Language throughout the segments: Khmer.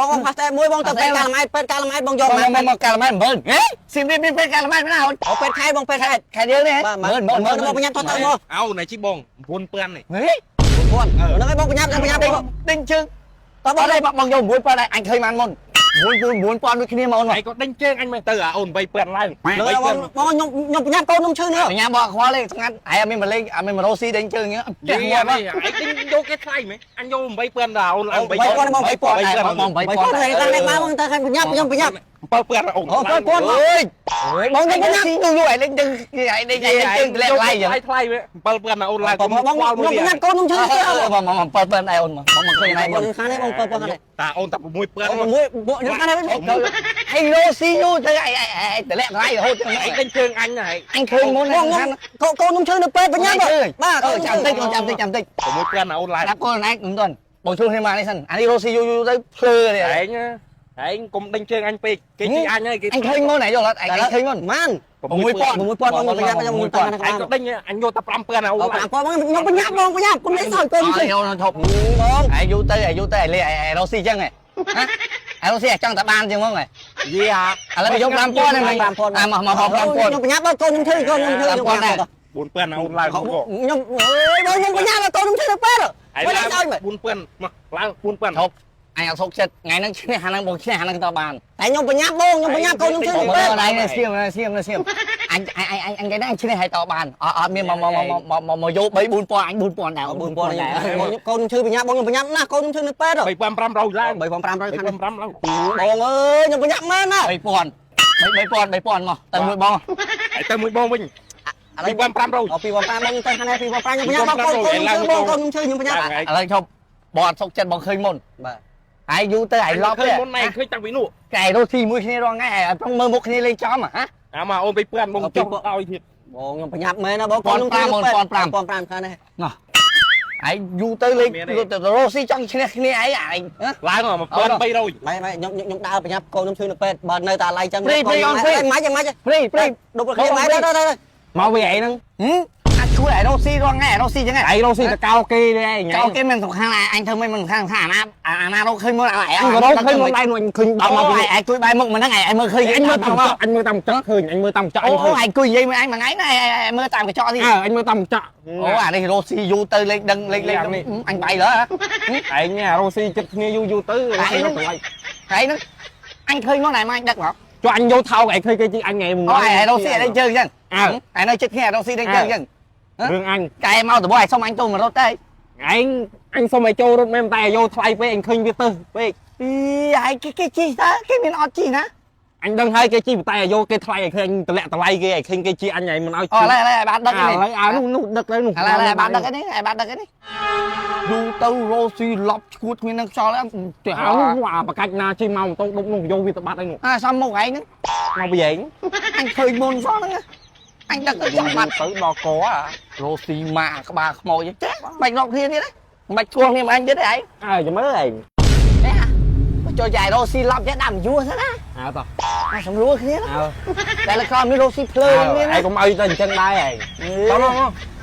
បងផាសតែមួយបងទៅពេទ្យកាលម៉ែពេទ្យកាលម៉ែបងយកមកកាលម៉ែមើលហេស៊ីមរៀបពេទ្យកាលម៉ែមិនណាអូពេទ្យខែបងពេទ្យខែយើងនេះមើលមកបញ្ញាប់ថតទៅមកអោណៃជីបង9,000នេះហេ9,000ហ្នឹងហើយបងបញ្ញាប់ដេញជើងតើបងđâyបងយក9,000ដែរអញឃើញបានមុន9,000ដូចគ្នាមកអូនឯងក៏ដេញជើងអញមើលទៅអូន8,000ឡើងបងខ្ញុំបញ្ញាប់កូនខ្ញុំឈឺនេះបញ្ញាប់បងខ្វល់ទេស្ងាត់ឯអត់មានមកលេងអត់មានមករោស៊ីដេញជើងហ្នឹងចេះងាប់ឯងដេញយកគេថ្លៃមែនអញយក8,000ដែរអូនឡើង8,000បង8,000បង8,000តែមកមកតែខ្ញុំបញ្ញាប់ខ្ញុំបញ្ញាប់7,000អូន7,000អើយបងខ្ញុំបញ្ញាប់ស៊ីយូរឯងលេងជើងឯងដេញជើងតម្លាក់ថ្លៃវិញថ្លៃមែន7,000អូនឡើងបងខ្ញុំបញ្ញាប់កូនខ្ញុំឈឺបង7,000ដែរអូនមកឃើញឯងបងខាងនេះបង7,000ដែរតាអូនតែ6,000ខ្ញុំខាងនេះហើយរោស៊ីយូរទៅឯងតម្លាក់ថ្លៃរហូតឯងដេញជើងអញហើយអញឃើញមុនបងកូនខ្ញុំឈឺនៅពេទ្យបញ្ញាប់បាទចាំតិចចាំតិច6,000អូនឡើងដាក់កូនឯងមិនទាន់បងជួយគ្នាមកនេះសិនអានេះរោស៊ីយូរទៅភ្លើនេះឯងកុំដេញជើងអញពេកគេជីអញហើយគេអញឃើញមុនឯងយល់អត់ឯងឃើញមុនម៉ាន6,000បងបញ្ញាប់ខ្ញុំអញក៏ដេញអញយកតែ5,000អូន5,000បងខ្ញុំបញ្ញាប់បងបញ្ញាប់គុំនេះសោយកូនខ្ញុំថប់បងឯងយូរទៅឯលេរោស៊ីចឹងហ៎ឯរោស៊ីចង់តែបានចឹងហ្មងហ៎យីឥឡូវយក5,000ហ្នឹងមក5,000ខ្ញុំបញ្ញាប់បងកូនខ្ញុំឈឺកូនខ្ញុំឈឺខ្ញុំ5,000ដែរ4,000អូនឡើងខ្ញុំអើយបងខ្ញុំបញ្ញាប់កូនខ្ញុំឈឺទៅពេទ្យហើយឡើង4,000មកឡើង4,000ថប់អញអត់សុកចិត្តថ្ងៃហ្នឹងឈ្នះអាហ្នឹងបងឈ្នះអាហ្នឹងតបានតែខ្ញុំបញ្ញាប់បងខ្ញុំបញ្ញាប់កូនខ្ញុំឈឺទៅពេទ្យអញសៀមអញគេហ្នឹងឈ្នះឲ្យតបានអត់មានមកយក3 4,000អញ4,000ដែរ4,000ដែរកូនឈឺបញ្ញាប់បងខ្ញុំបញ្ញាប់ណាស់កូនខ្ញុំឈឺនៅពេទ្យ3,500ឡើង3,500ឡើងបងអើយខ្ញុំបញ្ញាប់មែនណា3000មកទៅមួយបងហើយទៅមួយបងវិញ2,500 2,500បងទៅខាងនេះ2,500ខ្ញុំបញ្ញាប់បងកូនខ្ញុំឈឺខ្ញុំបញ្ញាប់ឥឡូវឈប់បងអត់សុកចិត្តបងឃើញមុនបាទហើយយូរទៅឯងឡប់ឃើញមុនឯងឃើញតាំងពីនោះតែរស់ទីមួយគ្នារងថ្ងៃឯងប្រឹងមើលមុខគ្នាលេងចំហ៎អាមកអូន2,000បងចុះឲ្យទៀតបងខ្ញុំបញ្ញាប់មែនណាបងខ្ញុំ1,500ខាងនេះណោះឯងយូរទៅលេងរស់ស៊ីចង់ឈ្នះគ្នាឯងឡើង1,300ខ្ញុំដើរបញ្ញាប់កូនខ្ញុំឈឺនៅពេទ្យបើនៅតែឡៃចឹងមិនមិនដុបគ្នាម៉ែទៅមកវាឯងហ្នឹងជួយឯរ៉ូស៊ីរងថ្ងៃរ៉ូស៊ីចឹងឯងរ៉ូស៊ីតកោគេទេឯងកោគេមិនសំខាន់អញធ្វើមិនសំខាន់អាណារ៉ូឃើញមុនឯងរ៉ូឃើញមុនដៃនោះអញឃើញដល់មកឯងជួយបែរមុខមិនហ្នឹងឯងមើលឃើញអញមើលតាមអញមើលតាមកញ្ចក់ឃើញអញមើលតាមកញ្ចក់អូឯងគួយនិយាយមួយឯងមួយថ្ងៃណាមើលតាមកញ្ចក់ទៀតអញមើលតាមកញ្ចក់អូអានេះរ៉ូស៊ីយូរទៅលេងដឹងលេងអញបាយលើឯងរ៉ូស៊ីចិត្តគ្នាយូរទៅឯងហ្នឹងអញឃើញមកណែមកអញដឹកមកចុះអញយកថោកឯងឃើញគេជីអញថ្ងៃមួយឯងរ៉ូស៊ីឯងជើងចឹងឯងនៅចិត្តគ្នារ៉ូស៊ីដេញជើងចឹងរឿងអញកែមកទៅបងឯងសុំអញទៅមករត់ទេអញសុំឲ្យចូលរត់មែនតែយកថ្លៃពេកអញឃើញវាទៅពេកឯងគេជីតើគេមានអត់ជីណាអញដឹងហើយគេជីតែយកគេថ្លៃឲ្យឃើញតម្លាក់តម្លៃគេឲ្យឃើញគេជីអញឲ្យមិនឲ្យជីឥឡូវបានដឹកនេះនោះដឹកទៅនោះឥឡូវបានដឹកនេះបានដឹកនេះយូរទៅរ៉ូស៊ីឡប់ឈួតគ្មាននឹងខ្យល់អីទៅហៅអាបកាច់ណាជីមកម៉ូតូដុកនោះយកវាទៅបាត់អីនោះសំមុខឯងហ្នឹងមកវាឯងអញឃើញមុនសោះហ្នឹងអញដឹកទៅចាំបាត់ទៅដល់ករ៉ូស៊ីម៉ាក្បាលខ្មោចចេះបាច់រកគ្នាទៀតហ្នឹងបាច់ឆ្លោះគ្នាមកអញទៀតឯងចាំមើលឯងចូលចាយរ៉ូស៊ីឡប់ចេះដាំយួរសិនណាតោះសម្រួលគ្នាតែលើក្រោមមានរ៉ូស៊ីភ្លើងមានឯងកុំឲ្យទៅអញ្ចឹងដែរឯងតោះ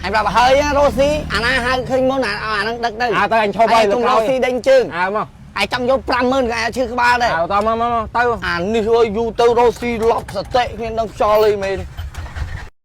អញប្រាប់ហើយរ៉ូស៊ីអាណាហៅឃើញមុនអាហ្នឹងដឹកទៅទៅអញឈប់ហើយលើក្រោមរ៉ូស៊ីដេញជើងមកឯងចង់យក50,000ក៏ឈឺក្បាលដែរតោះមកទៅអានេះយូរទៅរ៉ូស៊ីឡប់សតិគ្នានឹងខ្យល់អីមែន